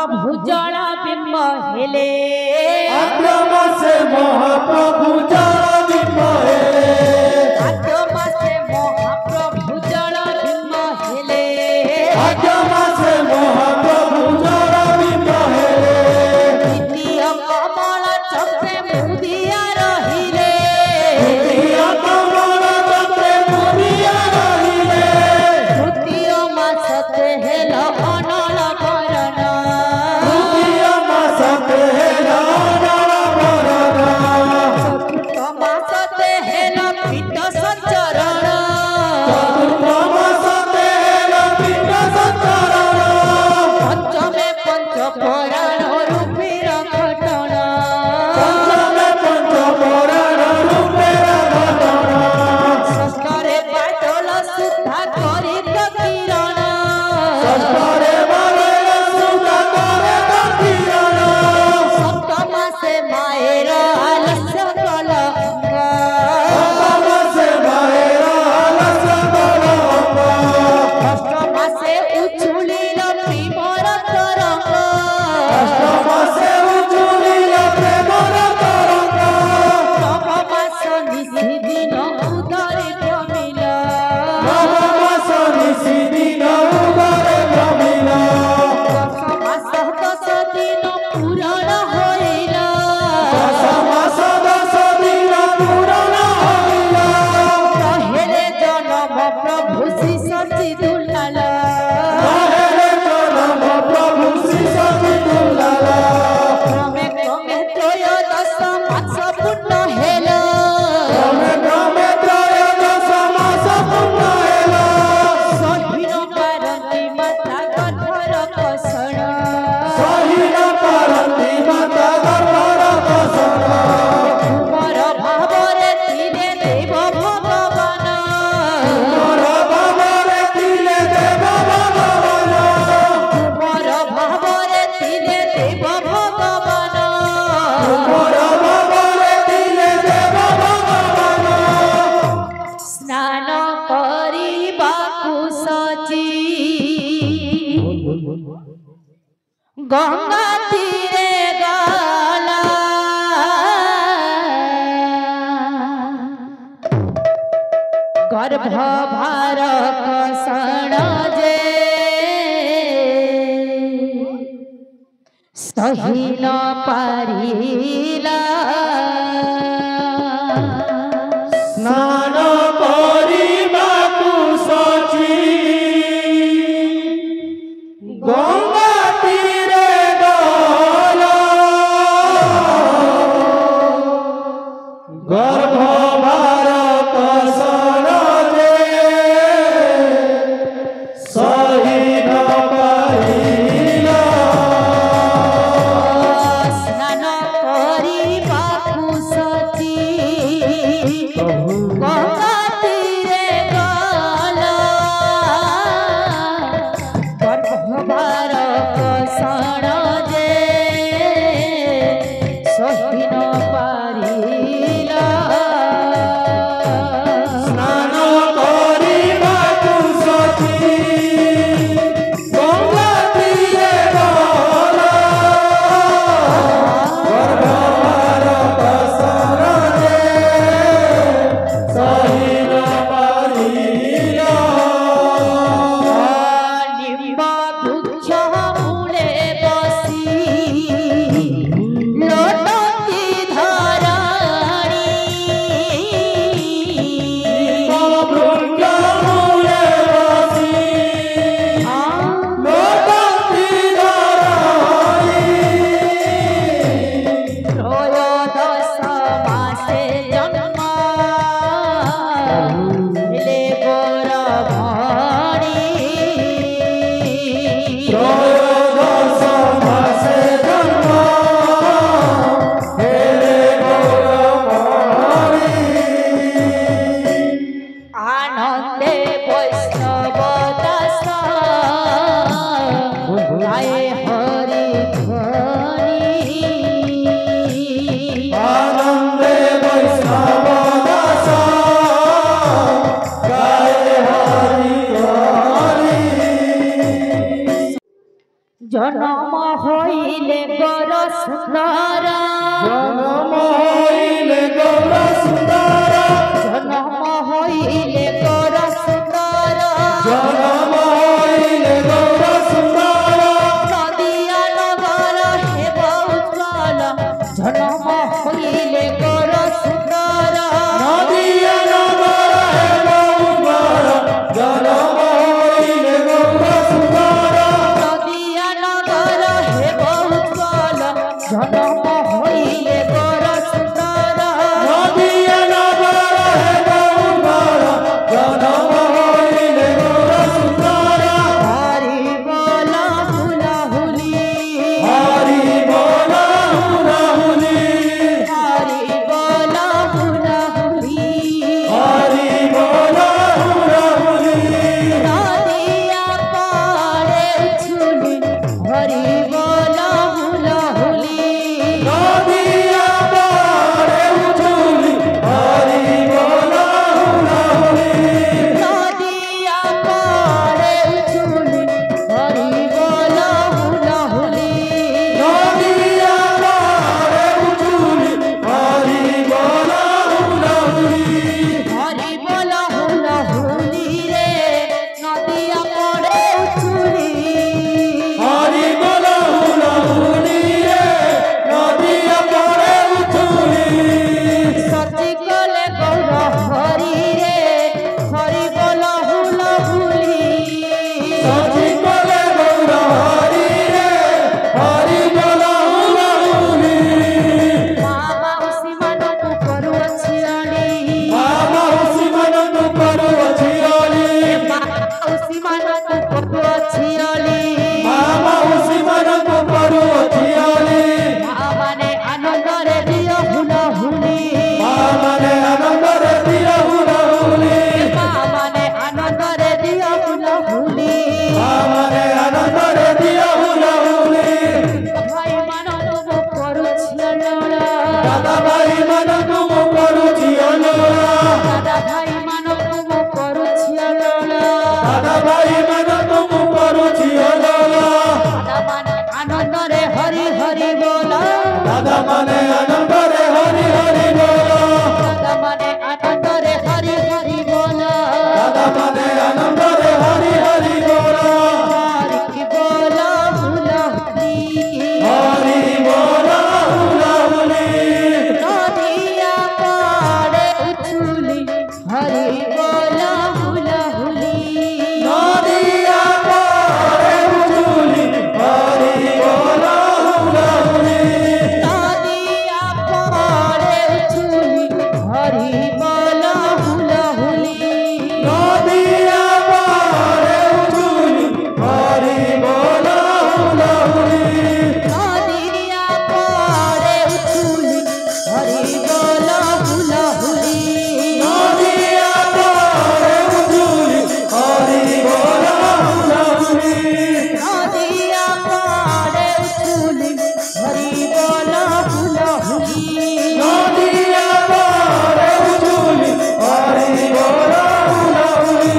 महाप्रभु जल बिंब हेले आद्रम से महाप्रभु जल बिंब हेले आद्रम से महाप्रभु जल बिंब हेले आद्रम से महाप्रभु जल बिंब हेले द्वितीय कमल चक्रे मुदिया रहिले द्वितीय कमल चक्रे मुदिया रहिले तृतीय मासते हेल अनल करण तृतीय मासते हेल अनल करण चतुर्थ मासते हेल पीठ संचरण चतुर्थ मासते हेल पीठ संचरण पंचमे पंच पुराण रूपीर घटना पंचमे पंच पुराण रूपेर घटना षष्ठरे बाटल सुधा करी किरण षष्ठरे बाटल सुधा करी किरण सप्तम से मायर आलस्य कलंक सप्तम से मायर आलस्य कलंक अष्टम से उछुलिल प्रेमर तरंग अष्टम से उछुलिल प्रेमर तरंग नवम से निशि दिन उदरे भ्रमिल नवम से निशि दिन उदरे भ्रमिल दशम से 10 दिन पूरण होइल दशम से 10 दिन पूरण होइल पहले जन्म प्रभु श्री सच्ची दुलाल पहले जन्म प्रभु श्री सच्ची दुलाल क्रमे क्रमे त्रयोदश मास पूर्ण हेल क्रमे क्रमे त्रयोदश मास पूर्ण हेल सहीन पारती माता गठर कषण सहीन पारती माता गठर कषण तुमर भावरे तीरे देव भगवान तुमर भावरे तीरे देव भगवान तुमर भावरे तीरे देव भगवान तुमर भावरे तीरे देव भगवान स्नान करिबाकु सची गंगा तीरे गला गर्भ भार कषण जे सही न पारिला स्नान करिबाकु सची गंगा तीरे गला गर्भ भार कषण जे सही न पारिला स्नान करिबाकु सची गंगा तीरे गला गर्भ भार कषण जे सही न पारिला स्नान करिबाकु सची गंगा तीरे गला गर्भ भार कषण जे सही न पारिला निम्ब वृक्ष मूले बसी लोटती धराणी भृंग मूले बसी लोटती धराणी त्रयोदश मासे जन्म हेले गोर भणी त्रयोदश मासे जन्म हेले गौरवाणी आनंदे वैष्णव दास गाए हरि ध्वनि आनंदे वैष्णव दास गाए हरि ध्वनि জনম হইলে গর সুন্দর জনম হইলে গৌর সুন্দর জনম হইলে গর সুন্দর জনম হইলে গৌর সুন্দর নদিয়া নগর হেব উজ্জ্বল জনম হইলে গর সুন্দর নদিয়া নগর হেব উজ্জ্বল জনম হইলে গৌর সুন্দর নদিয়া নগর হেব উজ্জ্বল জনম হইলে গর সুন্দর নদিয়া নগর হেব উজ্জ্বল জনম হইলে গৌর সুন্দর হরি বল হুলাহুলি হরি বল হুলাহুলি হরি বল হুলাহুলি হরি বল হুলাহুলি নদিয়া পাড়ে উছুলি হরি বল হুলাহুলি নদিয়া পাড়ে উছুলি হরি বল হুলাহুলি নদিয়া পাড়ে উছুলি হরি বল হুলাহুলি নদিয়া পাড়ে উছুলি হরি বল হুলাহুলি হরি বল হুলাহুলি রে নদিয়া পাড়ে উছুলি হরি বল হুলাহুলি রে নদিয়া পাড়ে উছুলি সচি কলে গৌর হরি রে হরি বল হুলাহুলি সচি কলে গৌর হরি রে হরি বল হুলাহুলি মা মাউসী ମାନଙ୍କୁ କରୁଅଛି ଅଳି ମା ମାଉସୀ ମାନଙ୍କୁ କରୁଅଛି ଅଳି ମା ମାଉସୀ ମାନଙ୍କୁ କରୁଅଛି ଅଳି ମା ମାଉସୀ ମାନଙ୍କୁ କରୁଅଛି ଅଳି ମା ମାନେ ଆନନ୍ଦରେ ଦିଅ ହୁଲାହୁଲି ମା ମାନେ ଆନନ୍ଦରେ ଦିଅ ହୁଲାହୁଲି ମା ମାନେ ଆନନ୍ଦରେ ଦିଅ ହୁଲାହୁଲି ମା ମାନେ ଆନନ୍ଦରେ ଦିଅ ହୁଲାହୁଲି ଭାଇ ମାନଙ୍କୁ ମୁଁ କରୁଛି ଅଲଗା ଦାଦା ଭାଇ ମାନଙ୍କୁ ମୁଁ କରୁଛି ଅଲଗା ଦାଦା ଭାଇ ମାନଙ୍କୁ ମୁଁ କରୁଛି ଅଲଗା ଦାଦା ଭାଇ ମାନଙ୍କୁ ମୁଁ କରୁଛି ଅଲଗା ଦାଦା ମାନେ ଆନନ୍ଦରେ ହରି ହରି ବୋଲ ଦାଦା ମାନେ ଆନନ୍ଦରେ ହରି ହରି ବୋଲ ଦାଦା ମାନେ ଆନନ୍ଦରେ ହରି ହରି ବୋଲ ଦାଦା ମାନେ ଆନନ୍ଦରେ ହରି ହରି ବୋଲ ହରି ବୋଲ ହୁଲାହୁଲି ହରି ବୋଲ ହୁଲାହୁଲି ନଦିଆ ପାড়ে উছুলি হরি বল হুলাহুলি নদিয়া পাড়ে উছুলি হরি বল হুলাহুলি নদিয়া পাড়ে উছুলি হরি বল হুলাহুলি নদিয়া পাড়ে উছুলি হরি বল হুলাহুলি নদিয়া পাড়ে উছুলি হরি বল হুলাহুলি নদিয়া পাড়ে উছুলি হরি বল হুলাহুলি নদিয়া পাড়ে উছুলি হরি বল হুলাহুলি নদিয়া পাড়ে উছুলি হরি বল হুলাহুলি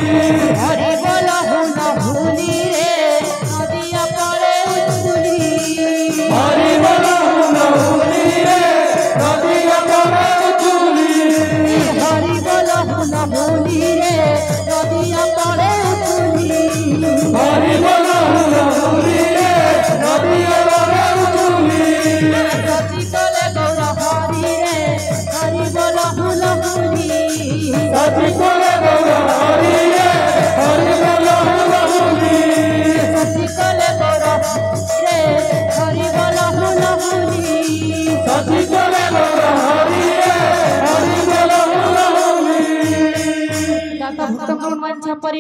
হরি বল হুলাহুলি রে নদিয়া পাড়ে উছুলি হরি বল হুলাহুলি রে নদিয়া পাড়ে উছুলি হরি বল হুলাহুলি রে নদিয়া পাড়ে উছুলি হরি বল হুলাহুলি রে নদিয়া পাড়ে উছুলি সচি কলে গৌর হরি রে হরি বল হুলাহুলি সচি কলে গৌর হরি রে হরি বল হুলাহুলি সচি কলে গৌর রে হরি বল হুলাহুলি সচি কলে গৌর হরি রে হরি বল হুলাহুলি দাতা ভক্ত মন পরি